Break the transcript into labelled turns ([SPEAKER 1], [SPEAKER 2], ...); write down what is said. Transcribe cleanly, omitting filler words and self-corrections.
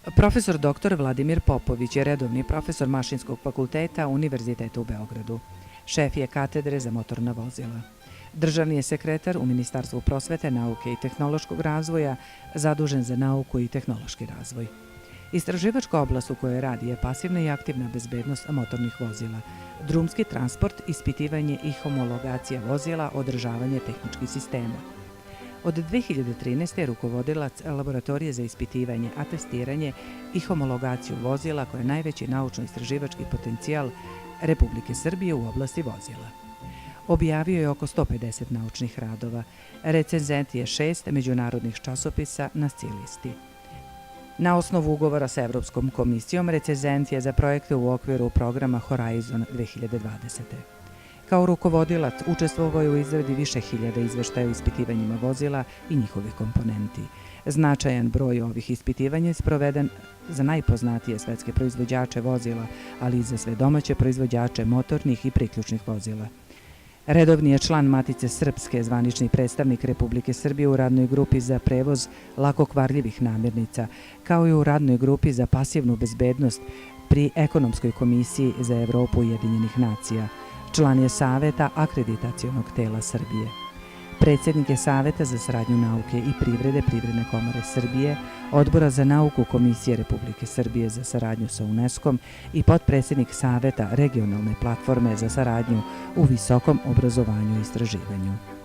[SPEAKER 1] Profesor dr. Vladimir Popović je redovni profesor Mašinskog fakulteta Univerziteta u Beogradu. Šef je katedre za motorna vozila. Državni je sekretar u Ministarstvu prosvete, nauke i tehnološkog razvoja, zadužen za nauku i tehnološki razvoj. Istraživačka oblast u kojoj radi je pasivna i aktivna bezbednost motornih vozila, drumski transport, ispitivanje i homologacija vozila, održavanje tehničkih sistema. Od 2013. je rukovodilac laboratorije za ispitivanje, atestiranje i homologaciju vozila koja je najveći naučno-istraživački potencijal Republike Srbije u oblasti vozila. Objavio je oko 150 naučnih radova, recenzent je 6 međunarodnih časopisa na SCI listi. Na osnovu ugovora sa Evropskom komisijom, recenzent je za projekte u okviru programa Horizon 2020. Kao rukovodilac učestvovao je u izradi više hiljada izveštaja o ispitivanjima vozila i njihovih komponenti. Značajan broj ovih ispitivanja je sproveden za najpoznatije svetske proizvođače vozila, ali i za sve domaće proizvođače motornih i priključnih vozila. Redovni je član Matice Srpske, zvanični predstavnik Republike Srbije u radnoj grupi za prevoz lakokvarljivih namirnica, kao i u radnoj grupi za pasivnu bezbednost pri Ekonomskoj komisiji za Evropu Ujedinjenih nacija. Član je Saveta akreditacionog tela Srbije. Predsjednik je Saveta za saradnju nauke i privrede Privredne komore Srbije, Odbora za nauku Komisije Republike Srbije za saradnju sa UNESCO-om i potpredsjednik Saveta regionalne platforme za saradnju u visokom obrazovanju i istraživanju.